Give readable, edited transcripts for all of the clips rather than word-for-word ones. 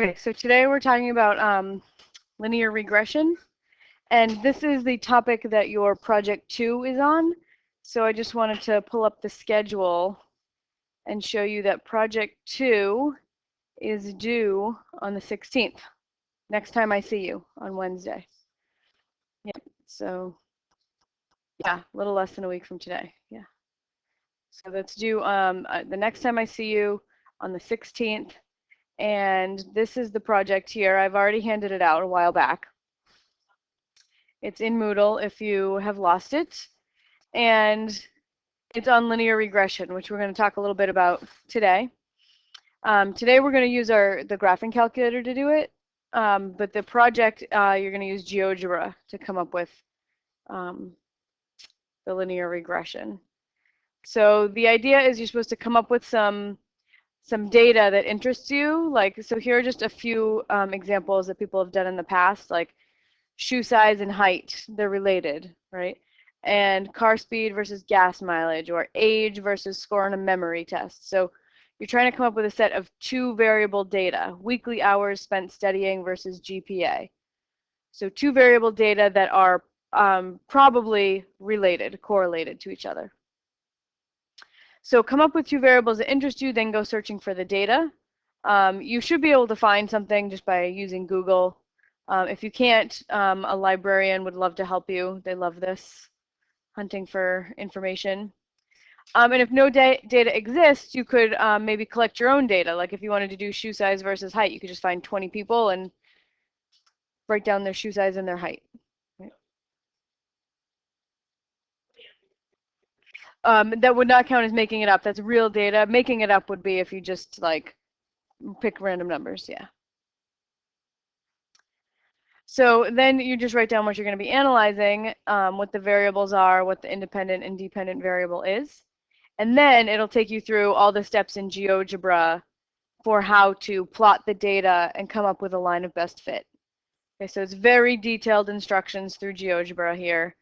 Okay, so today we're talking about linear regression, and this is the topic that your project 2 is on. So I just wanted to pull up the schedule and show you that project 2 is due on the 16th, next time I see you on Wednesday. Yep, so yeah, a little less than a week from today, yeah. So that's due the next time I see you on the 16th. And this is the project here. I've already handed it out a while back. It's in Moodle if you have lost it. And it's on linear regression, which we're going to talk a little bit about today. Today we're going to use the graphing calculator to do it. But the project, you're going to use GeoGebra to come up with the linear regression. So the idea is you're supposed to come up with some data that interests you. Like, so here are just a few examples that people have done in the past, like shoe size and height, they're related, right? And car speed versus gas mileage, or age versus score on a memory test. So you're trying to come up with a set of 2 variable data, weekly hours spent studying versus GPA. So 2 variable data that are probably related, correlated to each other. So come up with 2 variables that interest you, then go searching for the data. You should be able to find something just by using Google. If you can't, a librarian would love to help you. They love this, hunting for information. And if no data exists, you could maybe collect your own data. Like if you wanted to do shoe size versus height, you could just find 20 people and write down their shoe size and their height. That would not count as making it up. That's real data. Making it up would be if you just like pick random numbers, yeah. So then you just write down what you're going to be analyzing, what the variables are, what the independent and dependent variable is. And then it'll take you through all the steps in GeoGebra for how to plot the data and come up with a line of best fit. Okay, so it's very detailed instructions through GeoGebra here.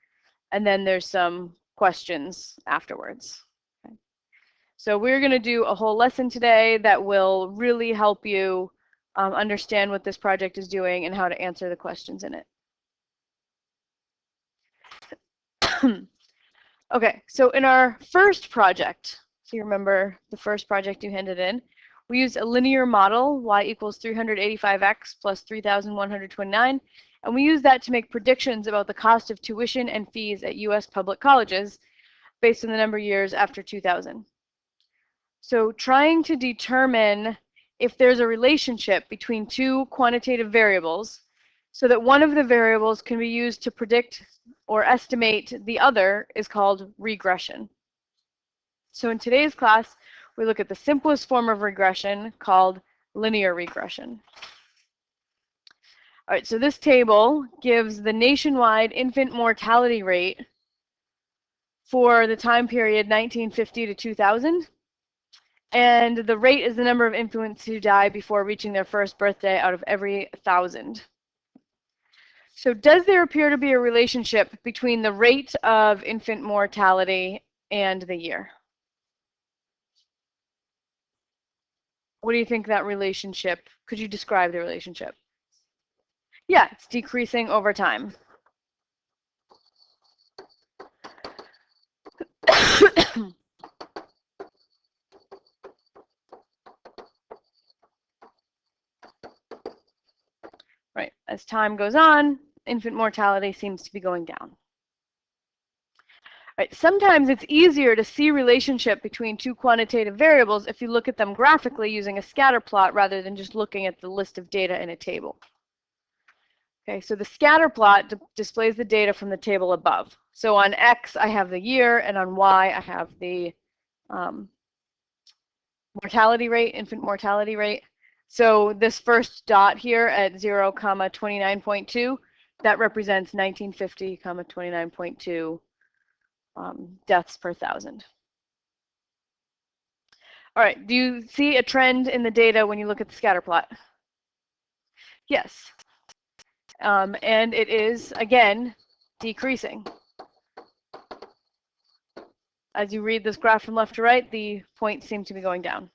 And then there's some questions afterwards. Okay. So we're going to do a whole lesson today that will really help you understand what this project is doing and how to answer the questions in it. Okay, so in our first project, so you remember the first project you handed in, we used a linear model, y equals 385x plus 3,129, and we used that to make predictions about the cost of tuition and fees at US public colleges based on the number of years after 2000. So trying to determine if there's a relationship between 2 quantitative variables so that one of the variables can be used to predict or estimate the other is called regression. So in today's class, we look at the simplest form of regression called linear regression. All right, so this table gives the nationwide infant mortality rate for the time period 1950 to 2000. And the rate is the number of infants who die before reaching their first birthday out of every 1,000. So does there appear to be a relationship between the rate of infant mortality and the year? What do you think that relationship, could you describe the relationship? Yeah, it's decreasing over time. Right, as time goes on, infant mortality seems to be going down. Right, sometimes it's easier to see relationship between 2 quantitative variables if you look at them graphically using a scatter plot rather than just looking at the list of data in a table. Okay, so the scatter plot displays the data from the table above. So on X, I have the year, and on Y, I have the mortality rate, infant mortality rate. So this first dot here at 0, 29.2, that represents 1950, 29.2 deaths per 1,000. All right, do you see a trend in the data when you look at the scatter plot? Yes. And it is, again, decreasing. As you read this graph from left to right, the points seem to be going down.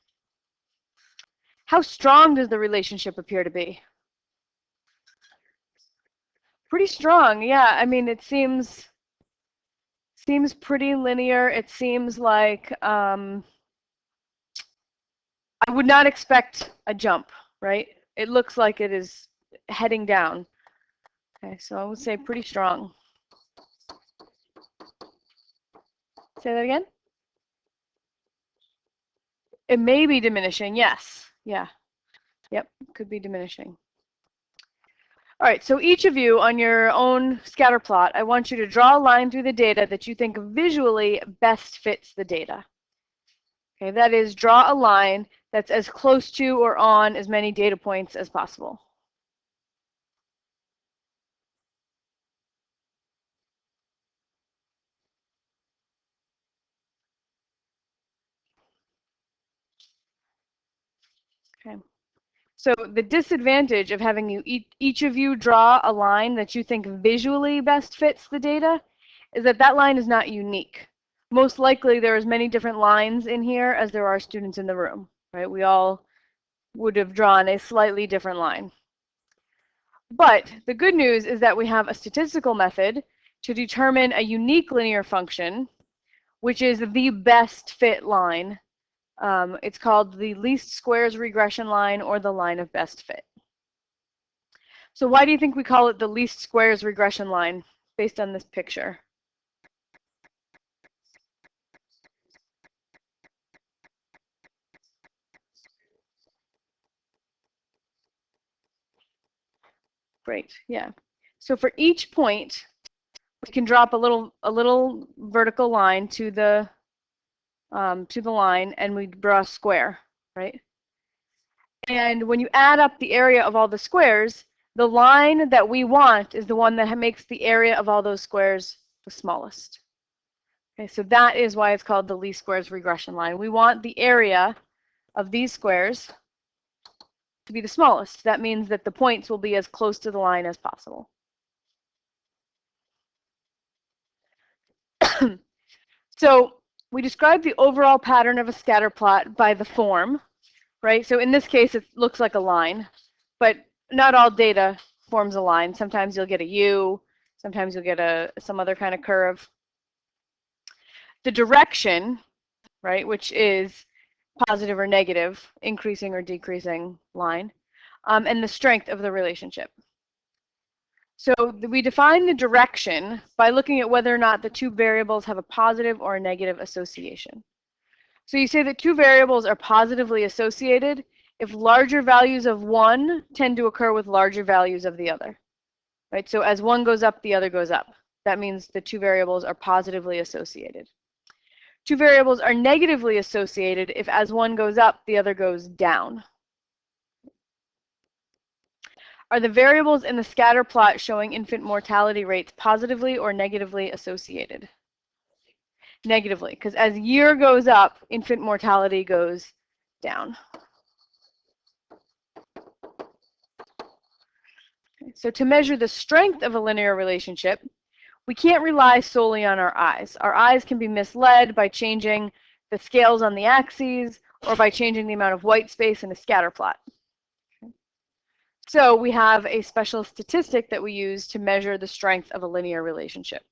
How strong does the relationship appear to be? Pretty strong, yeah. I mean, it seems pretty linear. It seems like I would not expect a jump, right? It looks like it is heading down. Okay, so I would say pretty strong. Say that again? It may be diminishing, yes. Yeah. Yep, could be diminishing. All right, so each of you on your own scatter plot, I want you to draw a line through the data that you think visually best fits the data. Okay, that is, draw a line that's as close to or on as many data points as possible. Okay. So the disadvantage of having each of you draw a line that you think visually best fits the data is that that line is not unique. Most likely there are as many different lines in here as there are students in the room, right? We all would have drawn a slightly different line. But the good news is that we have a statistical method to determine a unique linear function, which is the best fit line. It's called the least squares regression line, or the line of best fit. So why do you think we call it the least squares regression line based on this picture? Great, yeah. So for each point, we can drop a little vertical line to the line, and we draw a square, right? And when you add up the area of all the squares, the line that we want is the one that makes the area of all those squares the smallest. Okay, so that is why it's called the least squares regression line. We want the area of these squares to be the smallest. That means that the points will be as close to the line as possible. So we describe the overall pattern of a scatter plot by the form, right? So in this case, it looks like a line, but not all data forms a line. Sometimes you'll get a U, sometimes you'll get some other kind of curve. The direction, right, which is positive or negative, increasing or decreasing line, and the strength of the relationship. So we define the direction by looking at whether or not the two variables have a positive or a negative association. So you say that two variables are positively associated if larger values of one tend to occur with larger values of the other, right? So as one goes up, the other goes up. That means the two variables are positively associated. Two variables are negatively associated if as one goes up, the other goes down. Are the variables in the scatter plot showing infant mortality rates positively or negatively associated? Negatively, because as year goes up, infant mortality goes down. So to measure the strength of a linear relationship, we can't rely solely on our eyes. Our eyes can be misled by changing the scales on the axes or by changing the amount of white space in a scatter plot. So we have a special statistic that we use to measure the strength of a linear relationship.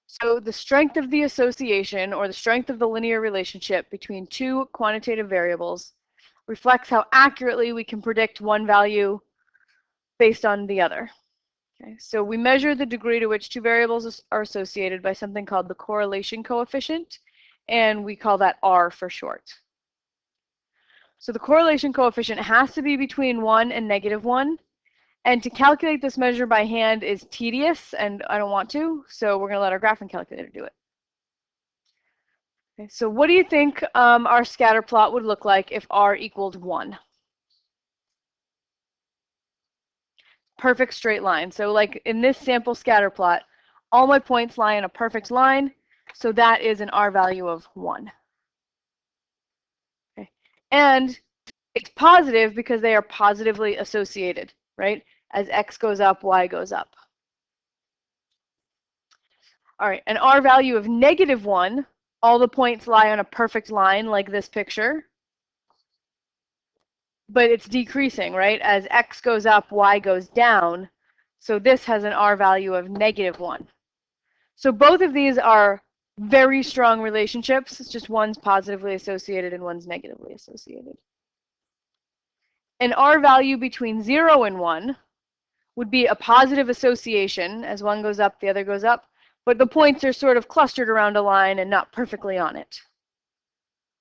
So the strength of the association, or the strength of the linear relationship between two quantitative variables, reflects how accurately we can predict one value based on the other. Okay, so we measure the degree to which two variables are associated by something called the correlation coefficient, and we call that R for short. So the correlation coefficient has to be between 1 and -1, and to calculate this measure by hand is tedious, and I don't want to, so we're going to let our graphing calculator do it. Okay, so what do you think our scatter plot would look like if R equaled 1? Perfect straight line. So like in this sample scatter plot, all my points lie in a perfect line, so that is an R value of 1. Okay. And it's positive because they are positively associated, right? As X goes up, Y goes up. All right, an R value of -1, all the points lie on a perfect line like this picture. but it's decreasing, right? As x goes up, y goes down. So this has an R value of -1. So both of these are very strong relationships. It's just one's positively associated and one's negatively associated. An R value between 0 and 1 would be a positive association. As one goes up, the other goes up. But the points are sort of clustered around a line and not perfectly on it.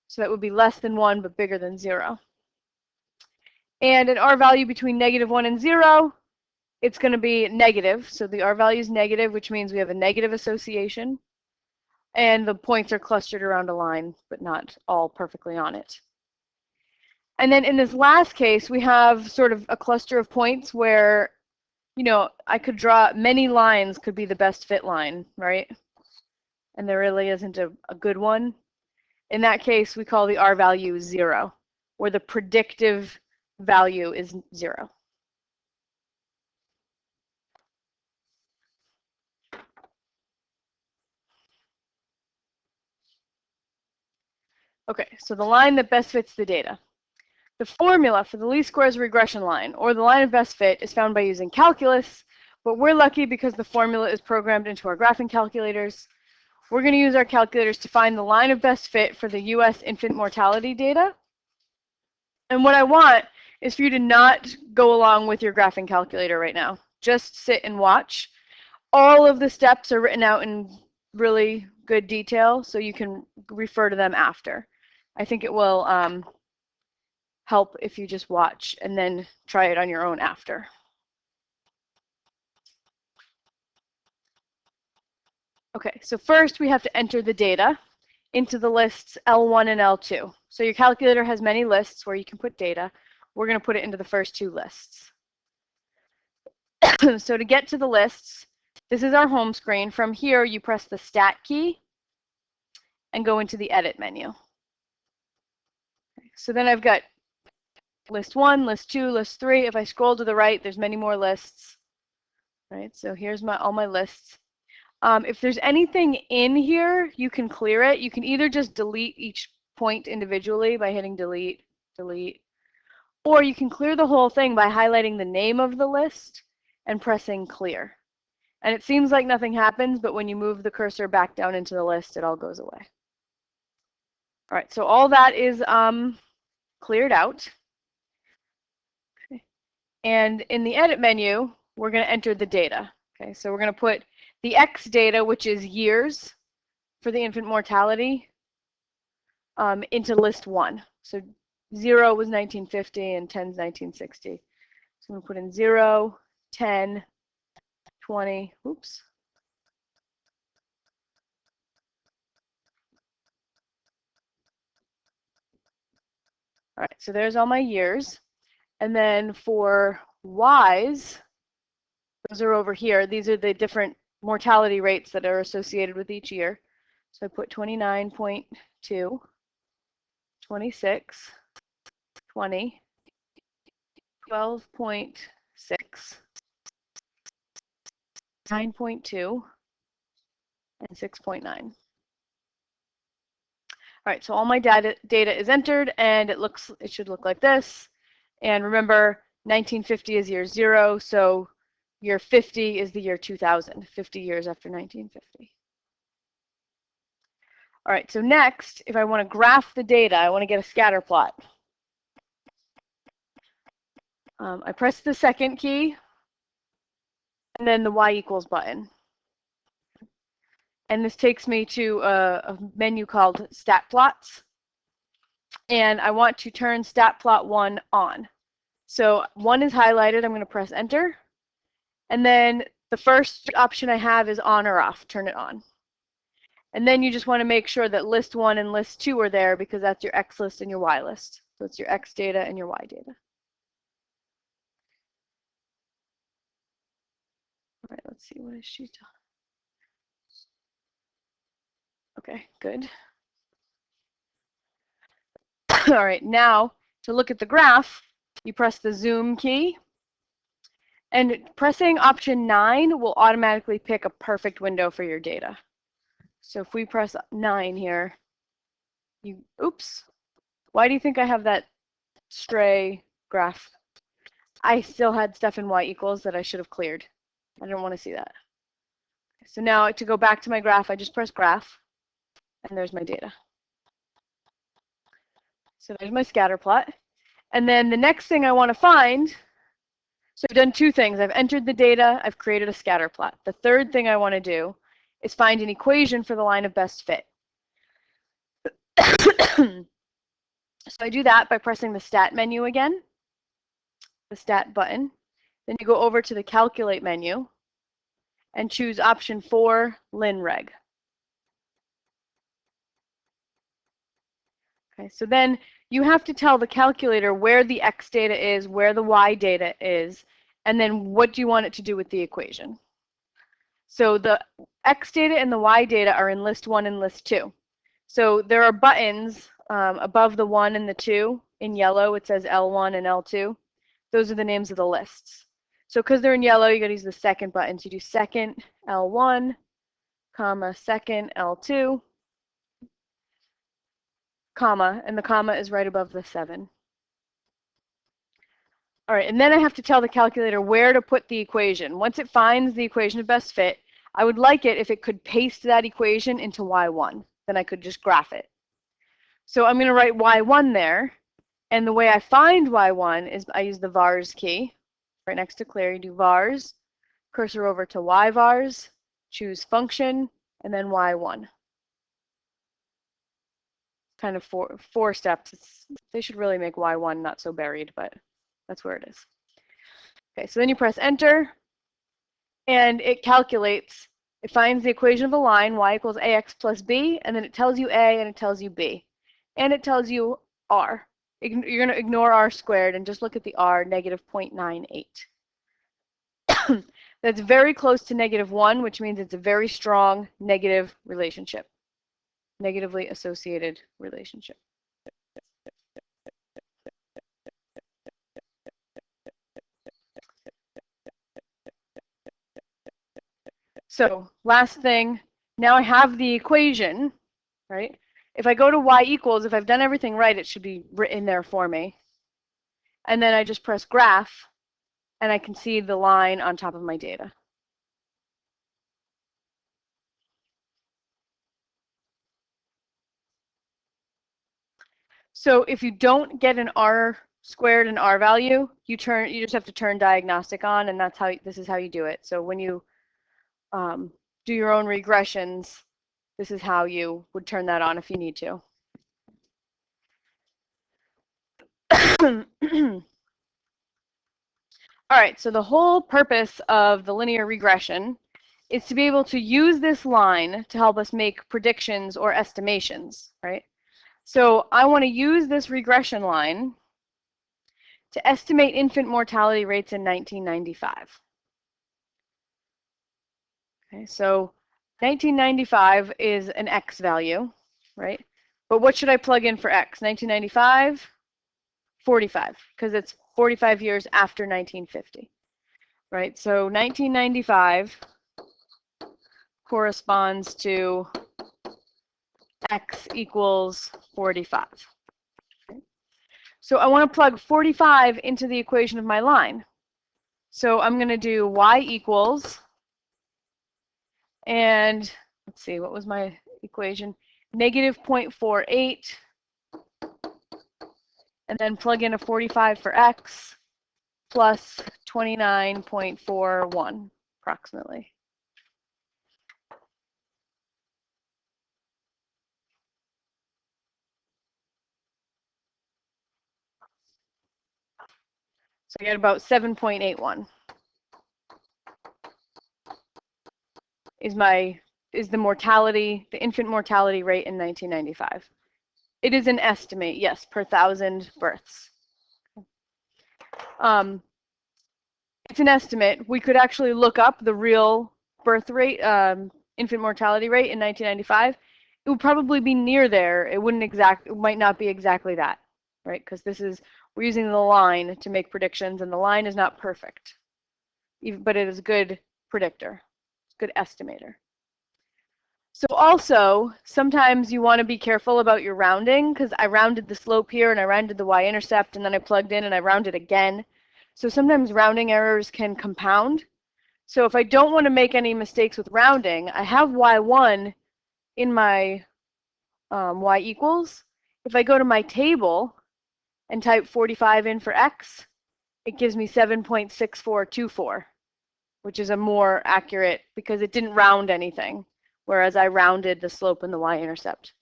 So that would be less than 1, but bigger than 0. And an R value between -1 and 0, it's going to be negative. So the R value is negative, which means we have a negative association. And the points are clustered around a line, but not all perfectly on it. And then in this last case, we have sort of a cluster of points where, you know, I could draw many lines could be the best fit line, right? And there really isn't a good one. In that case, we call the R value 0, where the predictive value is 0. Okay, so the line that best fits the data. The formula for the least squares regression line, or the line of best fit, is found by using calculus, but we're lucky because the formula is programmed into our graphing calculators. We're going to use our calculators to find the line of best fit for the US infant mortality data. And what I want is for you to not go along with your graphing calculator right now. Just sit and watch. All of the steps are written out in really good detail, so you can refer to them after. I think it will help if you just watch and then try it on your own after. Okay, so first we have to enter the data into the lists L1 and L2. So your calculator has many lists where you can put data. We're going to put it into the first two lists. So to get to the lists, this is our home screen. From here, you press the Stat key and go into the Edit menu. Okay, so then I've got list 1, list 2, list 3. If I scroll to the right, there's many more lists. Right, so here's all my lists. If there's anything in here, you can clear it. You can either just delete each point individually by hitting delete, delete, or you can clear the whole thing by highlighting the name of the list and pressing clear. And it seems like nothing happens, but when you move the cursor back down into the list, it all goes away. All right, so all that is cleared out. Okay. And in the edit menu, we're going to enter the data. Okay, so we're going to put the X data, which is years for the infant mortality, into list 1. So 0 was 1950 and 10 is 1960. So I'm going to put in 0, 10, 20, oops. All right, so there's all my years. And then for Ys, those are over here. These are the different mortality rates that are associated with each year. So I put 29.2, 26, 20, 12.6, 9.2, and 6.9. All right, so all my data is entered, and it should look like this. And remember, 1950 is year 0, so year 50 is the year 2000, 50 years after 1950. All right, so next, if I want to graph the data, I want to get a scatter plot. I press the second key, and then the Y equals button. And this takes me to a menu called Stat Plots. And I want to turn Stat Plot 1 on. So 1 is highlighted. I'm going to press Enter. And then the first option I have is on or off. Turn it on. And then you just want to make sure that list 1 and list 2 are there because that's your X list and your Y list. So it's your X data and your Y data. All right, let's see, what is she talking? Okay, good. All right, now to look at the graph, you press the zoom key, and pressing option 9 will automatically pick a perfect window for your data. So if we press 9 here, oops, why do you think I have that stray graph. I still had stuff in y equals that I should have cleared. I didn't want to see that. So now to go back to my graph, I just press graph, and there's my data. So there's my scatter plot. And then the next thing I want to find, so I've done two things. I've entered the data, I've created a scatter plot. The third thing I want to do is find an equation for the line of best fit. So I do that by pressing the stat menu again, the stat button. Then you go over to the calculate menu and choose option 4, linreg. Okay, so then you have to tell the calculator where the x data is, where the y data is, and then what do you want it to do with the equation. So the x data and the y data are in list 1 and list 2. So there are buttons above the 1 and the 2. In yellow, it says L1 and L2. Those are the names of the lists. So because they're in yellow, you got to use the second button. So you do second L1, comma, second L2, comma, and the comma is right above the 7. All right, and then I have to tell the calculator where to put the equation. Once it finds the equation of best fit, I would like it if it could paste that equation into y1. Then I could just graph it. So I'm going to write y1 there. And the way I find y1 is I use the vars key. Right next to clear, you do vars, cursor over to yvars, choose function, and then y1. Kind of four steps. They should really make y1 not so buried, but that's where it is. Okay, so then you press enter, and it calculates. It finds the equation of the line, y equals ax plus b, and then it tells you a and it tells you b. And it tells you r. You're going to ignore r squared and just look at the r, negative 0.98. That's very close to -1, which means it's a very strong negative relationship, negatively associated relationship. So last thing, now I have the equation, right? If I go to y equals, if I've done everything right, it should be written there for me. And then I just press graph, and I can see the line on top of my data. So if you don't get an r squared and r value, you just have to turn diagnostic on, and this is how you do it. So when you do your own regressions, this is how you would turn that on if you need to. All right, so the whole purpose of the linear regression is to be able to use this line to help us make predictions or estimations, right? So I want to use this regression line to estimate infant mortality rates in 1995. Okay, so 1995 is an X value, right? But what should I plug in for X? 1995, 45, because it's 45 years after 1950, right? So 1995 corresponds to X equals 45. Okay. So I want to plug 45 into the equation of my line. So I'm going to do y equals, and let's see, what was my equation? Negative 0.48, and then plug in a 45 for x, plus 29.41, approximately. So I get about 7.81 is the mortality, the infant mortality rate in 1995. It is an estimate, yes, per 1,000 births. It's an estimate. We could actually look up the real birth rate, infant mortality rate in 1995. It would probably be near there. It might not be exactly that, right? Because we're using the line to make predictions, and the line is not perfect, but it is a good predictor, good estimator. So also, sometimes you want to be careful about your rounding, because I rounded the slope here and I rounded the y-intercept and then I plugged in and I rounded again. So sometimes rounding errors can compound. So if I don't want to make any mistakes with rounding, I have y1 in my y equals. If I go to my table and type 45 in for x, it gives me 7.6424, which is a more accurate, because it didn't round anything, whereas I rounded the slope and the y-intercept.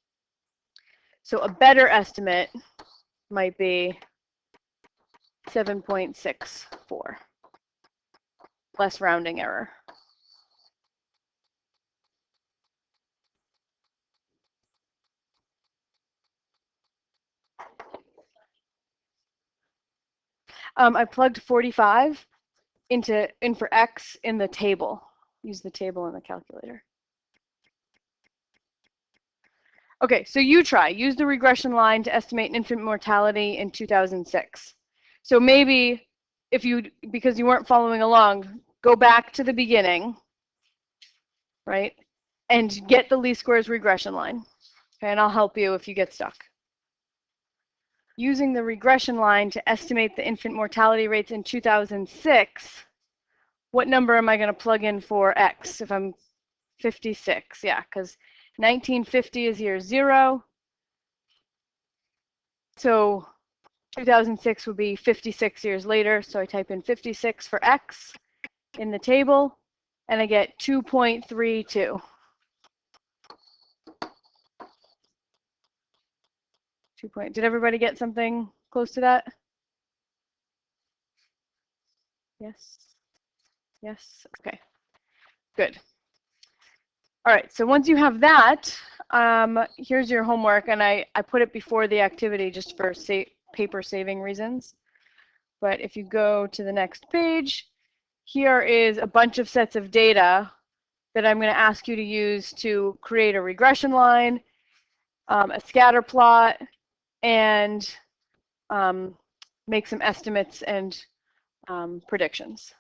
So a better estimate might be 7.64, less rounding error. I plugged 45 in for x in the table. Use the table in the calculator. Okay, so you try. Use the regression line to estimate infant mortality in 2006. So maybe if you, because you weren't following along, go back to the beginning, right, and get the least squares regression line. Okay, and I'll help you if you get stuck. Using the regression line to estimate the infant mortality rates in 2006, what number am I going to plug in for x if I'm 56? Yeah, because 1950 is year 0. So 2006 would be 56 years later. So I type in 56 for x in the table, and I get 2.32. Did everybody get something close to that? Yes. Yes. Okay. Good. All right. So once you have that, here's your homework, and I put it before the activity just for paper saving reasons. But if you go to the next page, here is a bunch of sets of data that I'm going to ask you to use to create a regression line, a scatter plot, and make some estimates and predictions.